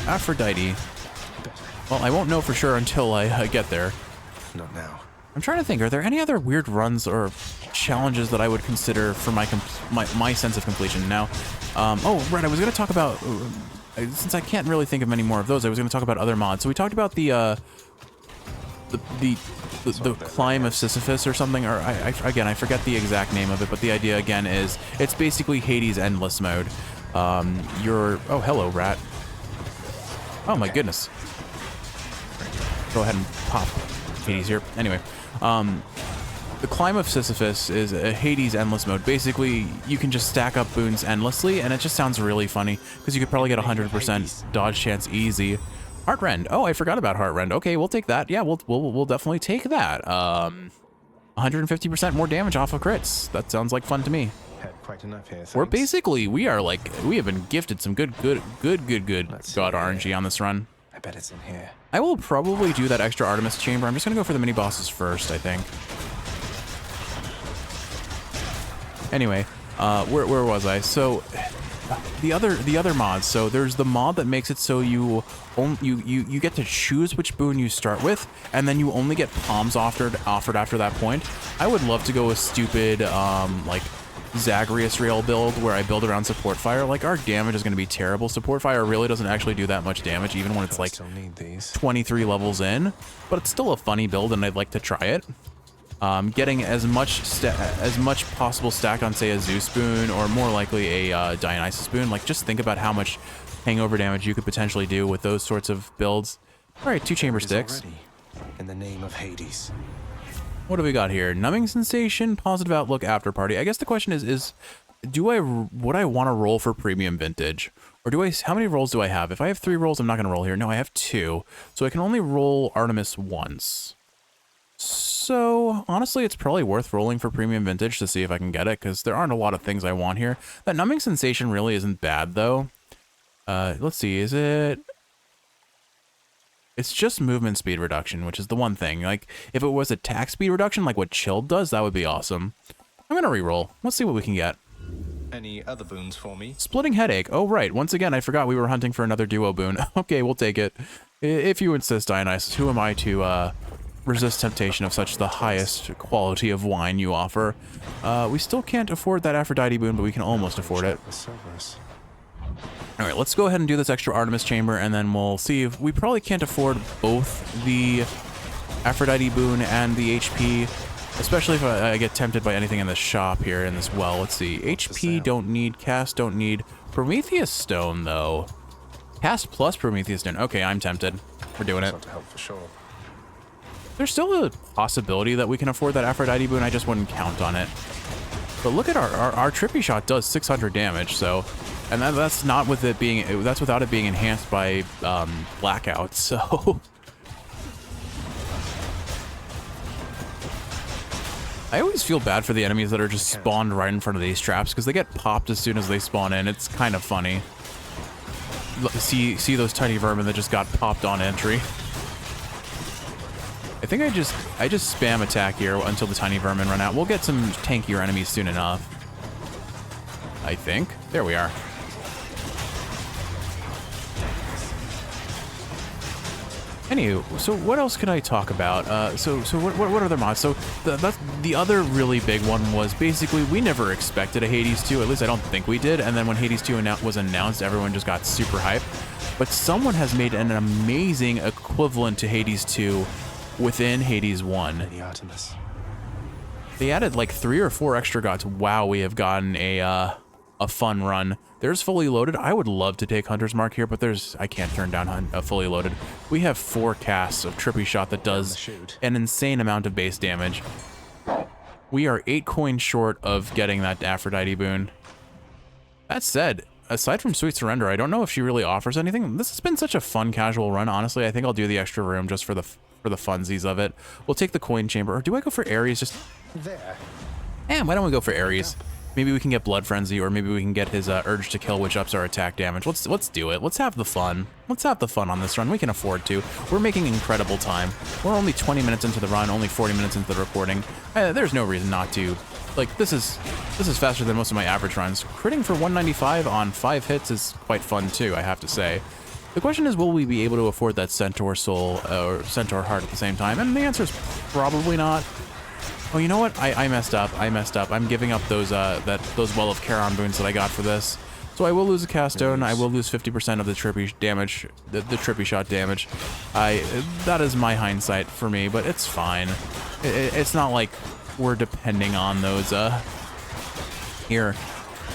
Aphrodite? Well, I won't know for sure until I get there. Not now. I'm trying to think, are there any other weird runs or challenges that I would consider for my sense of completion? Now, oh, right, I was going to talk about, since I can't really think of many more of those, I was going to talk about other mods. So we talked about the climb of Sisyphus or something, or again, I forget the exact name of it, but the idea again is it's basically Hades endless mode. Oh, hello, rat. Oh my goodness. Go ahead and pop Hades here. Anyway, the climb of Sisyphus is a Hades endless mode. Basically, you can just stack up boons endlessly, and it just sounds really funny because you could probably get 100% dodge chance easy. Heartrend. Oh, I forgot about Heartrend. Okay, we'll take that. Yeah, we'll definitely take that. 150% more damage off of crits. That sounds like fun to me. Had quite enough here. We're basically, we have been gifted some good god RNG on this run. I bet it's in here. I will probably do that extra Artemis chamber. I'm just gonna go for the mini bosses first, I think. Anyway, where was I? So the other mods. So there's the mod that makes it so you get to choose which boon you start with, and then you only get palms offered after that point. I would love to go with stupid like Zagreus rail build where I build around support fire. Like, our damage is going to be terrible. Support fire really doesn't actually do that much damage, even when it's like 23 levels in, but it's still a funny build and I'd like to try it. Getting as much possible stacked on, say, a Zeus boon or more likely a Dionysus boon. Like, just think about how much hangover damage you could potentially do with those sorts of builds. All right, 2 chamber sticks. In the name of Hades. What do we got here? Numbing sensation, positive outlook, after party. I guess the question is would I want to roll for premium vintage, or how many rolls do I have? If I have 3 rolls, I'm not going to roll here. No, I have 2, so I can only roll Artemis once. So honestly, it's probably worth rolling for premium vintage to see if I can get it, because there aren't a lot of things I want here. That numbing sensation really isn't bad though. Let's see, is it? It's just movement speed reduction, which is the one thing. Like, if it was attack speed reduction, like what Chilled does, that would be awesome. I'm gonna reroll. Let's see what we can get. Any other boons for me? Splitting Headache. Oh, right. Once again, I forgot we were hunting for another duo boon. Okay, we'll take it. If you insist, Dionysus, who am I to resist temptation of such the highest quality of wine you offer? We still can't afford that Aphrodite boon, but we can almost afford it. All right, let's go ahead and do this extra Artemis chamber, and then we'll see if we probably can't afford both the Aphrodite boon and the HP, especially if I get tempted by anything in the shop here in this well. Let's see, HP don't need, cast don't need. Prometheus stone though. Cast plus Prometheus Stone. Okay, I'm tempted. We're doing it. Ought to help for sure. There's still a possibility that we can afford that Aphrodite boon. I just wouldn't count on it. But look at our trippy shot does 600 damage. So, and that's not with it being, that's without it being enhanced by blackout. So I always feel bad for the enemies that are just spawned right in front of these traps because they get popped as soon as they spawn in. It's kind of funny. See those tiny vermin that just got popped on entry. I think I just spam attack here until the tiny vermin run out. We'll get some tankier enemies soon enough. I think. There we are. Anywho, so what else could I talk about? So what other mods? So that's the other really big one was basically we never expected a Hades 2. At least I don't think we did. And then when Hades 2 was announced, everyone just got super hyped. But someone has made an amazing equivalent to Hades 2 within Hades 1. Lady Artemis. They added like 3 or 4 extra gods. Wow, we have gotten a fun run. There's fully loaded. I would love to take Hunter's Mark here, but I can't turn down fully loaded. We have 4 casts of Trippy Shot that does an insane amount of base damage. We are 8 coins short of getting that Aphrodite boon. That said, aside from Sweet Surrender, I don't know if she really offers anything. This has been such a fun casual run. Honestly, I think I'll do the extra room just for the funsies of it. We'll take the coin chamber. Or do I go for Ares? Just there. Why don't we go for Ares? Maybe we can get Blood Frenzy, or maybe we can get his Urge to Kill, which ups our attack damage. Let's do it. Let's have the fun. Let's have the fun on this run. We can afford to. We're making incredible time. We're only 20 minutes into the run, only 40 minutes into the recording. There's no reason not to. Like, this is faster than most of my average runs. Critting for 195 on 5 hits is quite fun too, I have to say. The question is, will we be able to afford that Centaur Soul or Centaur Heart at the same time? And the answer is probably not. Oh, you know what? I messed up. I'm giving up those Well of Charon boons that I got for this. So I will lose a cast stone. I will lose 50% of the trippy damage, the trippy shot damage. That is my hindsight for me, but it's fine. It's not like we're depending on those here.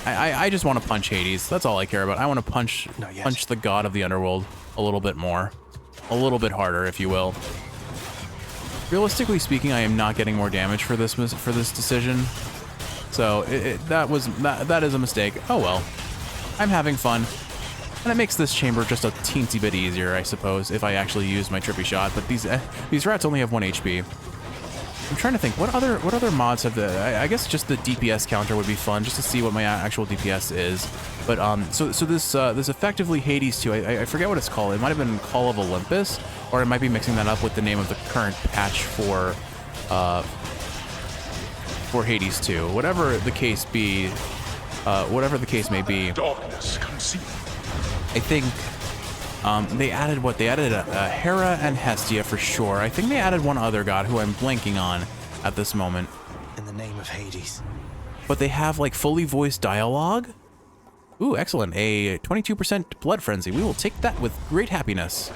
I just want to punch Hades. That's all I care about. I want to punch the god of the underworld a little bit more, a little bit harder, if you will. Realistically speaking, I am not getting more damage for this decision, so that is a mistake. Oh well, I'm having fun, and it makes this chamber just a teensy bit easier, I suppose, if I actually use my trippy shot. But these rats only have 1 HP. I'm trying to think what other mods have I guess just the DPS counter would be fun, just to see what my actual DPS is. But so this effectively Hades 2. I forget what it's called. It might have been Call of Olympus, or I might be mixing that up with the name of the current patch for Hades 2. Whatever the case be, whatever the case may be. Darkness concealed. I think they added what? They added a Hera and Hestia for sure. I think they added one other god who I'm blanking on at this moment. In the name of Hades. But they have like fully voiced dialogue. Ooh, excellent. A 22% Blood Frenzy. We will take that with great happiness.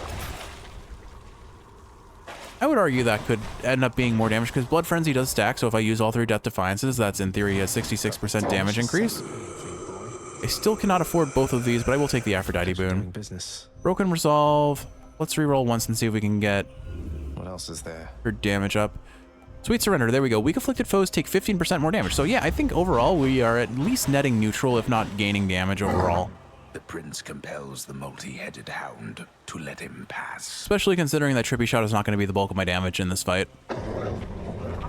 I would argue that could end up being more damage because Blood Frenzy does stack, so if I use all 3 Death Defiances, that's in theory a 66% damage increase. I still cannot afford both of these, but I will take the Aphrodite boon. Broken Resolve. Let's reroll once and see if we can get what else is there? Her damage up. Sweet Surrender, there we go. Weak afflicted foes take 15% more damage. So yeah, I think overall we are at least netting neutral, if not gaining damage overall. The prince compels the multi-headed hound to let him pass. Especially considering that Trippy Shot is not going to be the bulk of my damage in this fight.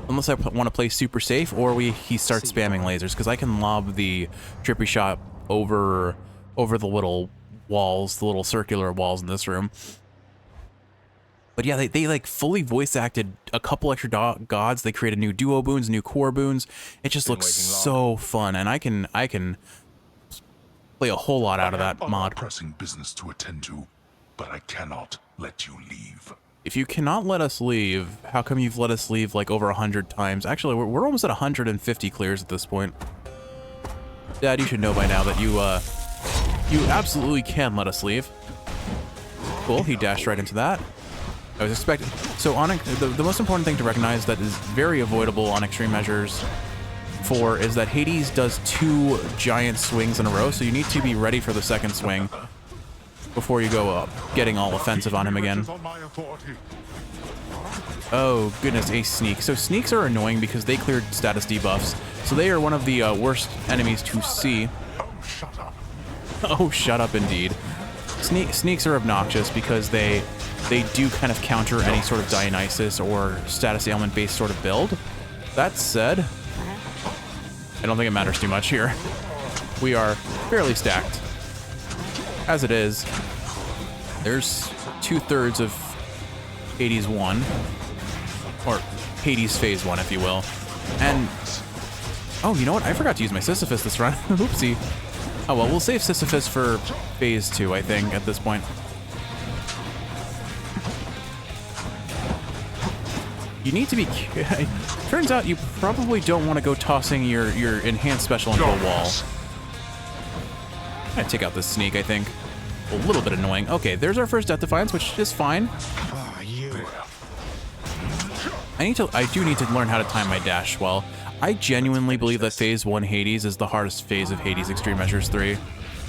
Unless I want to play super safe, or he starts spamming lasers, because I can lob the Trippy Shot over the little walls, the little circular walls in this room. But yeah, they like fully voice acted a couple extra gods. They created new duo boons, new core boons. It just looks so fun, and I can play a whole lot out of that mod. Pressing business to attend to, but I cannot let you leave. If you cannot let us leave, how come you've let us leave like over 100 times? Actually, we're almost at 150 clears at this point. Dad, you should know by now that you absolutely can let us leave. Cool, he dashed right into that. I was expecting. So on the most important thing to recognize that is very avoidable on extreme measures 4 is that Hades does 2 giant swings in a row, so you need to be ready for the second swing. before you go up, getting all offensive on him again. Oh, goodness, a sneak. So sneaks are annoying because they cleared status debuffs. So they are one of the worst enemies to see. Oh, shut up. Oh, shut up indeed. Sneaks are obnoxious because they do kind of counter any sort of Dionysus or status ailment-based sort of build. That said, I don't think it matters too much here. We are fairly stacked. As it is, there's 2/3 of Hades 1, or Hades Phase 1, if you will. And, oh, you know what? I forgot to use my Sisyphus this run. Oopsie. Oh, well, we'll save Sisyphus for Phase 2, I think, at this point. You need to be... Turns out you probably don't want to go tossing your enhanced special into a wall. I'm gonna take out this sneak, I think. A little bit annoying. Okay, there's our first Death Defiance, which is fine. I do need to learn how to time my dash well. I genuinely believe that Phase 1 Hades is the hardest phase of Hades Extreme Measures 3.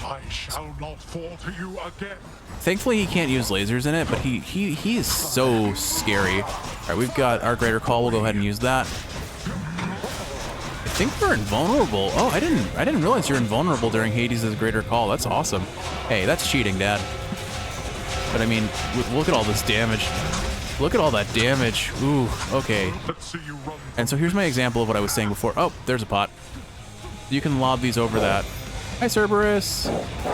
I shall not fall to you again. Thankfully, he can't use lasers in it, but he is so scary. All right, we've got our Greater Call. We'll go ahead and use that. I think we're invulnerable. Oh, I didn't realize you're invulnerable during Hades' Greater Call. That's awesome. Hey, that's cheating, Dad. But I mean, look at all this damage. Look at all that damage. Ooh, okay. And so here's my example of what I was saying before. Oh, there's a pot. You can lob these over that. Hi, Cerberus.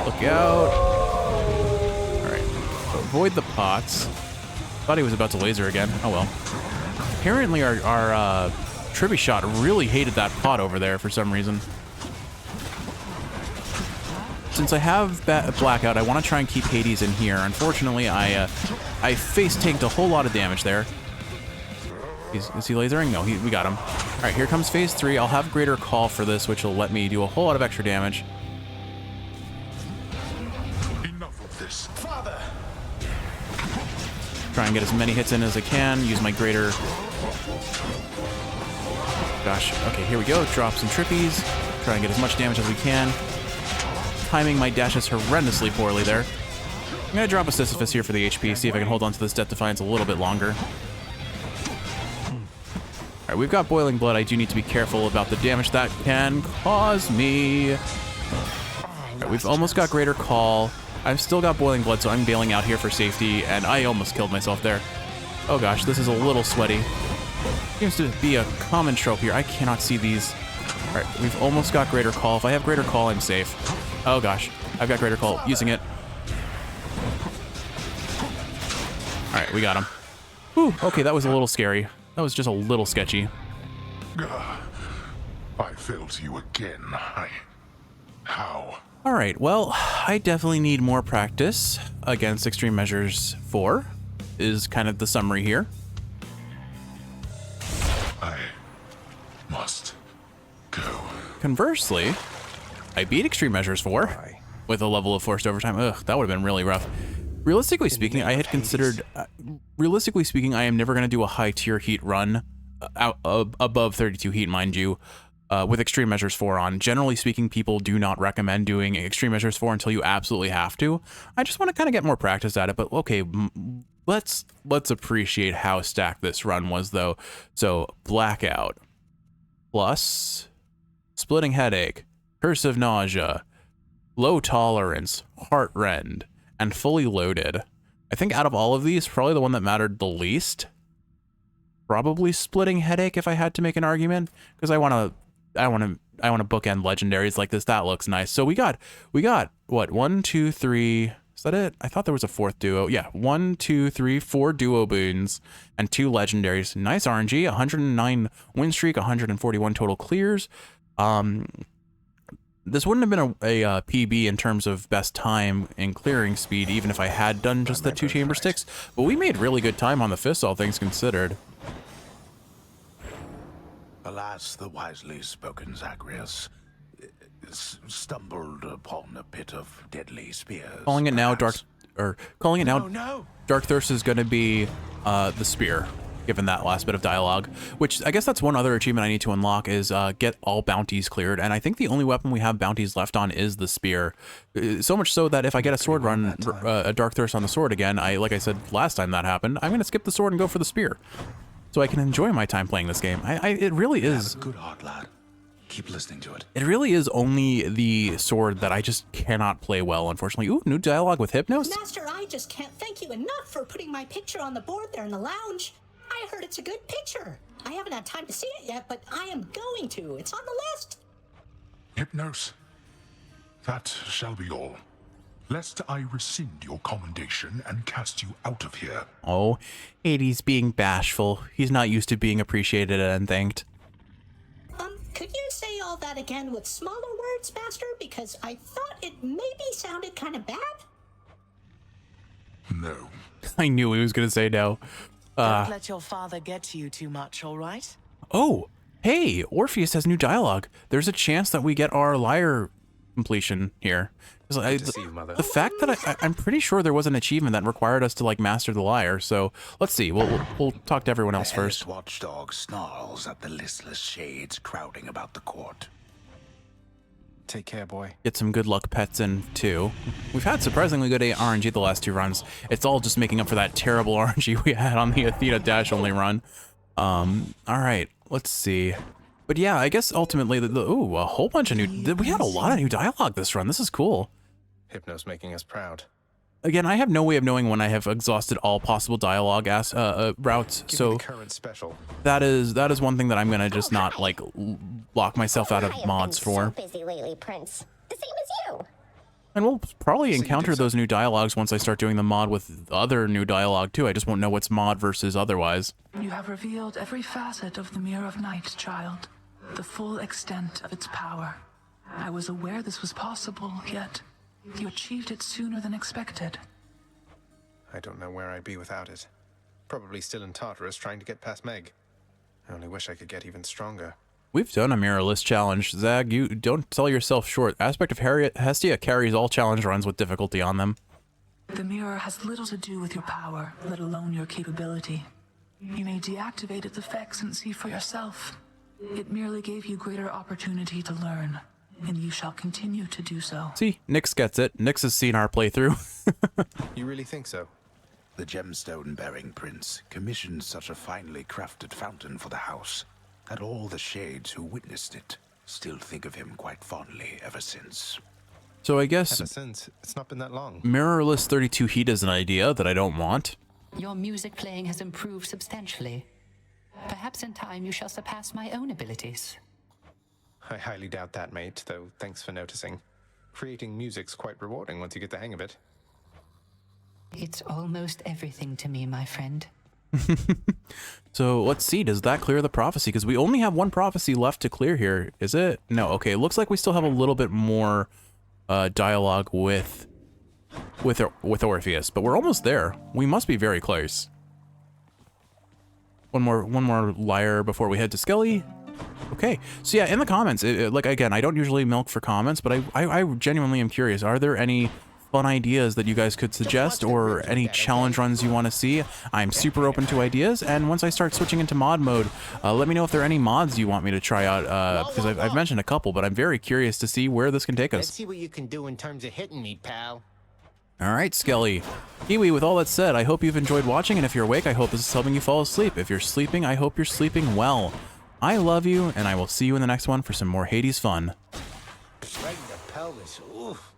Look out. All right. Avoid the pots. Thought he was about to laser again. Oh, well. Apparently our Tribushot really hated that pot over there for some reason. Since I have Blackout, I want to try and keep Hades in here. Unfortunately, I face tanked a whole lot of damage there. Is he lasering? No, we got him. All right, here comes Phase 3. I'll have Greater Call for this, which will let me do a whole lot of extra damage. Enough of this. Father! Try and get as many hits in as I can. Use my Greater... Gosh, okay, here we go. Drop some trippies. Try and get as much damage as we can. Timing my dashes horrendously poorly there. I'm gonna drop a Sisyphus here for the HP, see if I can hold on to this Death Defiance a little bit longer. Alright, we've got Boiling Blood. I do need to be careful about the damage that can cause me. Alright, we've almost got Greater Call. I've still got Boiling Blood, so I'm bailing out here for safety, and I almost killed myself there. Oh gosh, this is a little sweaty. Seems to be a common trope here. I cannot see these. Alright, we've almost got Greater Call. If I have Greater Call, I'm safe. Oh gosh, I've got Greater Call. Using it. Alright, we got him. Whew, okay, that was a little scary. That was just a little sketchy. I failed to you again. How? Alright, well, I definitely need more practice against Extreme Measures 4, is kind of the summary here. I must go. Conversely, I beat Extreme Measures 4 with a level of forced overtime. Ugh, that would have been really rough. Realistically speaking, I had considered... realistically speaking, I am never going to do a high tier heat run above 32 heat, mind you, with Extreme Measures 4 on. Generally speaking, people do not recommend doing Extreme Measures 4 until you absolutely have to. I just want to kind of get more practice at it, but okay, let's appreciate how stacked this run was, though. So, Blackout, plus Splitting Headache, Curse of Nausea, Low Tolerance, Heart Rend, and Fully Loaded. I think out of all of these, probably the one that mattered the least. Probably Splitting Headache if I had to make an argument, because I want to bookend legendaries like this. That looks nice. So we got what, 1, 2, 3. Is that it? I thought there was a fourth duo. Yeah, 1, 2, 3, 4 duo boons and 2 legendaries. Nice RNG. 109 win streak, 141 total clears. This wouldn't have been a PB in terms of best time and clearing speed, even if I had done just the 2 chamber sticks, but we made really good time on the fist, all things considered. Alas, the wisely spoken Zagreus stumbled upon a pit of deadly spears. Calling it now, perhaps. Dark Thirst is going to be the spear. given that last bit of dialogue, which I guess that's one other achievement I need to unlock is get all bounties cleared. And I think the only weapon we have bounties left on is the spear. So much so that if I get a sword run, a Dark Thirst on the sword again, like I said last time that happened, I'm going to skip the sword and go for the spear so I can enjoy my time playing this game. It really is. Have a good heart, lad. Keep listening to it. It really is only the sword that I just cannot play well, unfortunately. Ooh, new dialogue with Hypnos. Master, I just can't thank you enough for putting my picture on the board there in the lounge. I heard it's a good picture. I haven't had time to see it yet, but I am going to. It's on the list. Hypnos, that shall be all. Lest I rescind your commendation and cast you out of here. Oh, Hades being bashful. He's not used to being appreciated and thanked. Could you say all that again with smaller words, Master? Because I thought it maybe sounded kind of bad. No. I knew he was going to say no. Don't let your father get to you too much, all right? Oh, hey, Orpheus has new dialogue. There's a chance that we get our lyre completion here. Good to see you, Mother. The fact that I'm pretty sure there was an achievement that required us to like master the lyre. So let's see. We'll talk to everyone else first. The watchdog snarls at the listless shades crowding about the court. Take care, boy. Get some good luck pets in too. We've had surprisingly good RNG the last 2 runs. It's all just making up for that terrible RNG we had on the Athena Dash only run. All right, let's see. But yeah, I guess ultimately, ooh, a whole bunch of new. We had a lot of new dialogue this run. This is cool. Hypnos making us proud. Again, I have no way of knowing when I have exhausted all possible dialogue routes. So the current special. That is one thing that I'm gonna just not like lock myself out of mods for. So busy lately, Prince. The same as you. And we'll probably encounter those new dialogues once I start doing the mod with other new dialogue too. I just won't know what's mod versus otherwise. You have revealed every facet of the Mirror of Night, child. The full extent of its power. I was aware this was possible, yet you achieved it sooner than expected. I don't know where I'd be without it. Probably still in Tartarus trying to get past Meg. I only wish I could get even stronger. We've done a mirrorless challenge. Zag, you don't sell yourself short. Aspect of Hestia carries all challenge runs with difficulty on them. The mirror has little to do with your power, let alone your capability. You may deactivate its effects and see for yourself. It merely gave you greater opportunity to learn, and you shall continue to do so. See, Nyx gets it. Nyx has seen our playthrough. You really think so? The gemstone-bearing prince commissioned such a finely crafted fountain for the house that all the shades who witnessed it still think of him quite fondly ever since. So I guess Ever since, it's not been that long. mirrorless 32 heat is an idea that I don't want. Your music playing has improved substantially. Perhaps in time you shall surpass my own abilities. I highly doubt that, mate, though thanks for noticing. Creating music's quite rewarding once you get the hang of it. It's almost everything to me, my friend. So let's see, does that clear the prophecy? Because we only have 1 prophecy left to clear here. Is it? No, okay, it looks like we still have a little bit more dialogue with Orpheus, but we're almost there. We must be very close. One more lyre before we head to Skelly. Okay, so yeah, in the comments, like again, I don't usually milk for comments, but I genuinely am curious. Are there any fun ideas that you guys could suggest or any challenge runs you want to see? I'm super open to ideas, and once I start switching into mod mode, let me know if there are any mods you want me to try out, because I've mentioned a couple, but I'm very curious to see where this can take us. Let's see what you can do in terms of hitting me, pal. All right, Skelly. Kiwi, with all that said, I hope you've enjoyed watching, and if you're awake, I hope this is helping you fall asleep. If you're sleeping, I hope you're sleeping well. I love you, and I will see you in the next one for some more Hades fun. Right in the pelvis. Oof.